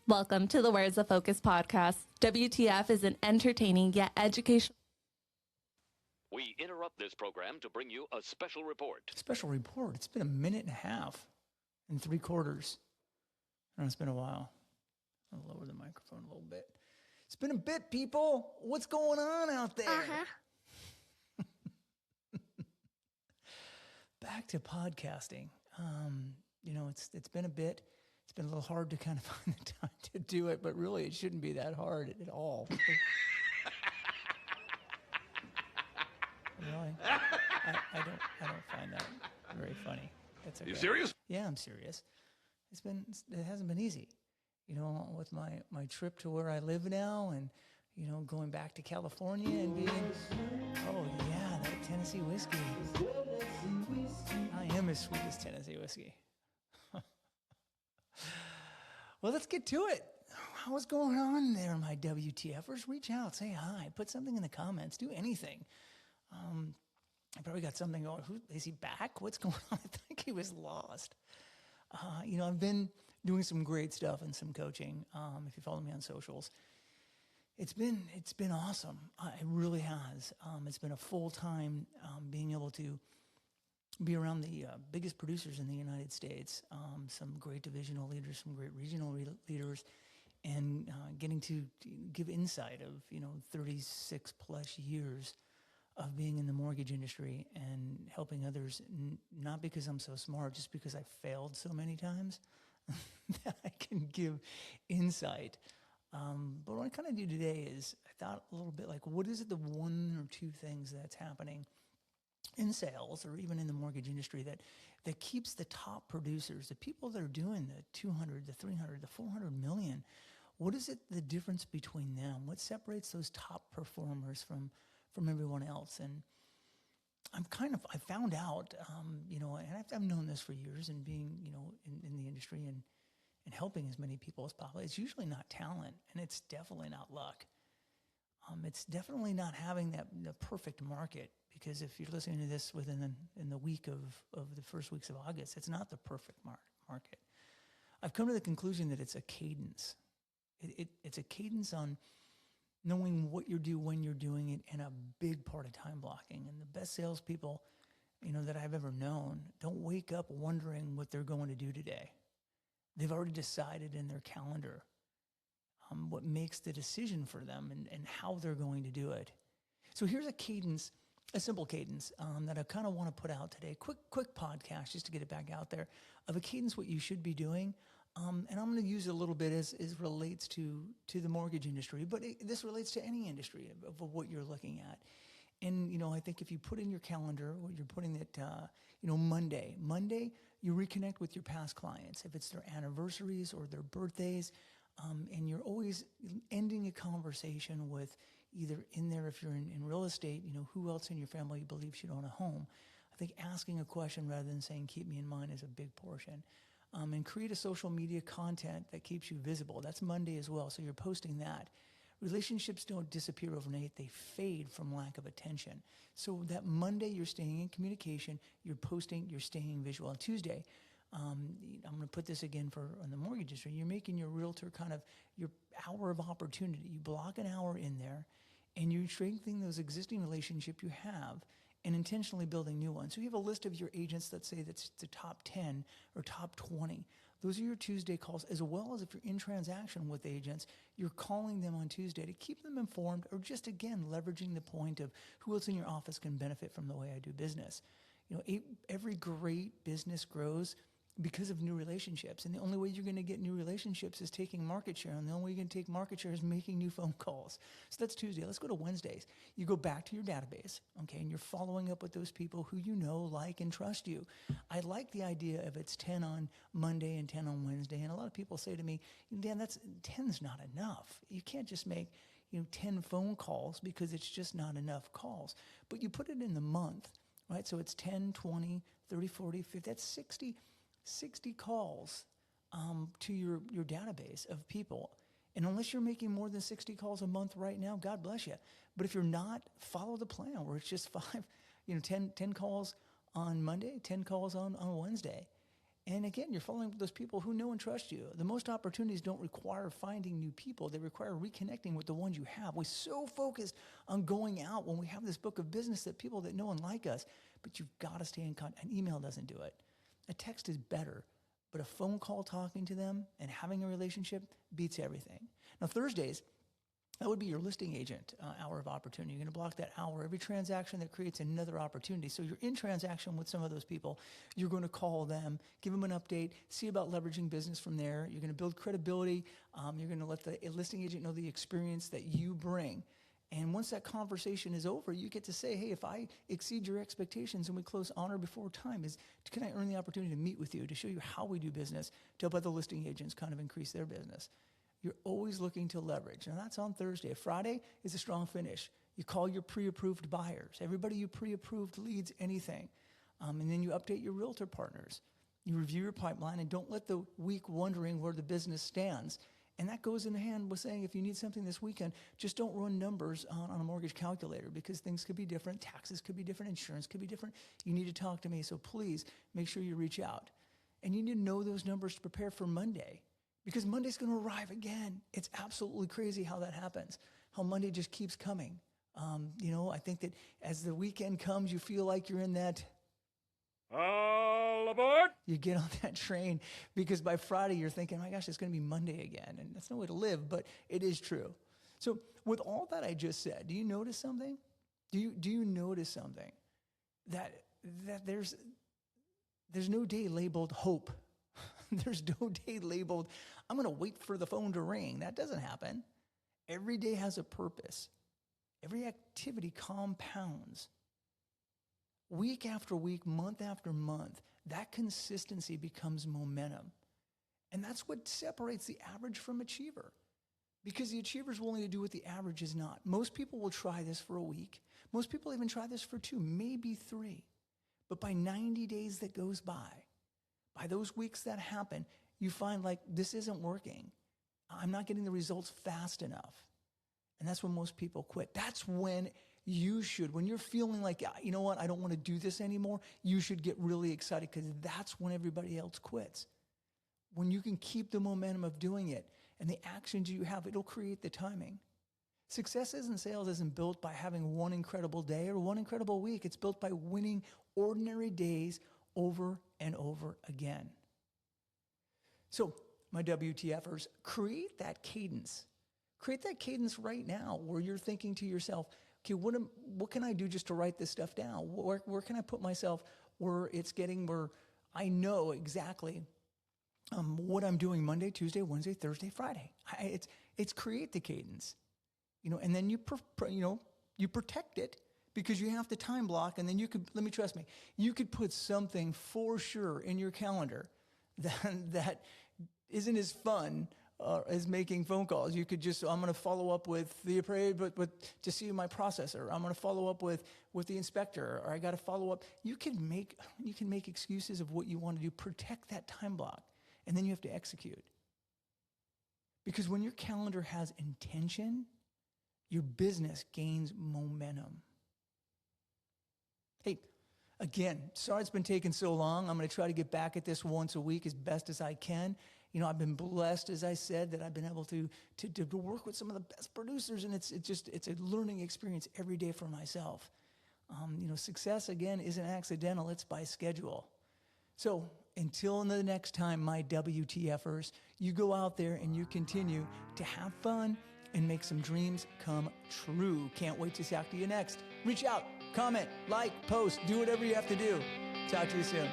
Welcome to the Where's the Focus podcast. WTF is an entertaining yet educational. We interrupt this program to bring you a special report. Special report. It's been a minute and a half and 3/4. And it's been a while. I'll lower the microphone a little bit. It's been a bit, people. What's going on out there? Back to podcasting. It's been a bit. It's been a little hard to kind of find the time to do it, but really it shouldn't be that hard at all. Really? I don't find that very funny. That's okay. You serious? Yeah, I'm serious. It hasn't been easy. With my trip to where I live now and, going back to California and being, oh yeah, that Tennessee whiskey. I am as sweet as Tennessee whiskey. Well, let's get to it. What's going on there, my WTFers? Reach out, say hi, put something in the comments, do anything. I probably got something going. Is he back? What's going on? I think he was lost. I've been doing some great stuff and some coaching. If you follow me on socials, it's been awesome. It really has. It's been a full time being able to be around the biggest producers in the United States, some great divisional leaders, some great regional leaders, and getting to give insight of 36 plus years of being in the mortgage industry and helping others, not because I'm so smart, just because I failed so many times that I can give insight. But what I kind of do today is I thought a little bit like, what is it, the one or two things that's happening in sales or even in the mortgage industry that keeps the top producers, the people that are doing the 200, the 300, the 400 million, what is it, the difference between them? What separates those top performers from everyone else? And I found out, and I've known this for years and being, in the industry and helping as many people as possible. It's usually not talent, and it's definitely not luck. It's definitely not having the perfect market, because if you're listening to this in the week of the first weeks of August, it's not the perfect market. I've come to the conclusion that it's a cadence. It's a cadence on knowing what you do when you're doing it, and a big part of time blocking. And the best salespeople, that I've ever known don't wake up wondering what they're going to do today. They've already decided in their calendar what makes the decision for them and how they're going to do it. So here's a simple cadence that I kind of want to put out today. Quick podcast just to get it back out there of a cadence, what you should be doing. And I'm going to use it a little bit as relates to the mortgage industry, but this relates to any industry of what you're looking at. And, I think if you put in your calendar, what you're putting that, Monday, you reconnect with your past clients. If it's their anniversaries or their birthdays, and you're always ending a conversation with either in there, if you're in real estate, who else in your family believes should own a home. I think asking a question rather than saying, keep me in mind, is a big portion. And create a social media content that keeps you visible. That's Monday as well. So you're posting that. Relationships don't disappear overnight. They fade from lack of attention. So that Monday, you're staying in communication, you're posting, you're staying visual. On Tuesday, I'm going to put this again on the mortgage industry. You're making your realtor kind of your hour of opportunity. You block an hour in there, and you're strengthening those existing relationships you have and intentionally building new ones. So you have a list of your agents that say that's the top 10 or top 20. Those are your Tuesday calls, as well as if you're in transaction with agents, you're calling them on Tuesday to keep them informed, or just, again, leveraging the point of who else in your office can benefit from the way I do business. Every great business grows because of new relationships. And the only way you're going to get new relationships is taking market share. And the only way you're going to take market share is making new phone calls. So that's Tuesday. Let's go to Wednesdays. You go back to your database, okay, and you're following up with those people who like and trust you. I like the idea of it's 10 on Monday and 10 on Wednesday. And a lot of people say to me, Dan, 10's not enough. You can't just make 10 phone calls, because it's just not enough calls. But you put it in the month, right? So it's 10, 20, 30, 40, 50. That's 60 calls to your database of people. And unless you're making more than 60 calls a month right now, God bless you. But if you're not, follow the plan where it's just 10 calls on Monday, 10 calls on Wednesday. And again, you're following up with those people who know and trust you. The most opportunities don't require finding new people. They require reconnecting with the ones you have. We're so focused on going out when we have this book of business that people that know and like us, but you've got to stay in contact. An email doesn't do it. A text is better, but a phone call talking to them and having a relationship beats everything. Now, Thursdays, that would be your listing agent hour of opportunity. You're going to block that hour. Every transaction that creates another opportunity. So you're in transaction with some of those people. You're going to call them, give them an update, see about leveraging business from there. You're going to build credibility. You're going to let the listing agent know the experience that you bring. And once that conversation is over, you get to say, hey, if I exceed your expectations and we close honor before time, can I earn the opportunity to meet with you, to show you how we do business, to help other listing agents kind of increase their business? You're always looking to leverage. And that's on Thursday. Friday is a strong finish. You call your pre-approved buyers. Everybody you pre-approved leads anything. And then you update your realtor partners. You review your pipeline and don't let the week wondering where the business stands. And that goes in hand with saying if you need something this weekend, just don't run numbers on a mortgage calculator because things could be different. Taxes could be different. Insurance could be different. You need to talk to me. So please make sure you reach out. And you need to know those numbers to prepare for Monday. Because Monday's going to arrive again. It's absolutely crazy how that happens, how Monday just keeps coming. I think that as the weekend comes, you feel like you're in that, all aboard. You get on that train because by Friday you're thinking, my gosh, it's going to be Monday again. And that's no way to live, but it is true. So with all that I just said, do you notice something? Do you notice something? That there's no day labeled hope. There's no day labeled, I'm going to wait for the phone to ring. That doesn't happen. Every day has a purpose. Every activity compounds. Week after week, month after month, that consistency becomes momentum. And that's what separates the average from achiever. Because the achiever is willing to do what the average is not. Most people will try this for a week. Most people even try this for 2, maybe 3. But by 90 days that goes by those weeks that happen, you find like, this isn't working. I'm not getting the results fast enough. And that's when most people quit. That's when when you're feeling like, you know what, I don't want to do this anymore, you should get really excited because that's when everybody else quits. When you can keep the momentum of doing it and the actions you have, it'll create the timing. Success in sales isn't built by having one incredible day or one incredible week. It's built by winning ordinary days over and over again. So, my WTFers, create that cadence. Create that cadence right now where you're thinking to yourself, okay, what can I do just to write this stuff down? Where can I put myself where I know exactly what I'm doing Monday, Tuesday, Wednesday, Thursday, Friday. It's create the cadence, and then you protect it because you have the time block, and then trust me, you could put something for sure in your calendar that isn't as fun as making phone calls. You could I'm going to follow up with the appraiser, but to see my processor. I'm going to follow up with the inspector, or I got to follow up. You can make excuses of what you want to do. Protect that time block, and then you have to execute. Because when your calendar has intention, your business gains momentum. Hey, again, sorry it's been taking so long. I'm going to try to get back at this once a week as best as I can. I've been blessed, as I said, that I've been able to work with some of the best producers, and it's a learning experience every day for myself. Success, again, isn't accidental. It's by schedule. So until the next time, my WTFers, you go out there and you continue to have fun and make some dreams come true. Can't wait to talk to you next. Reach out, comment, like, post, do whatever you have to do. Talk to you soon.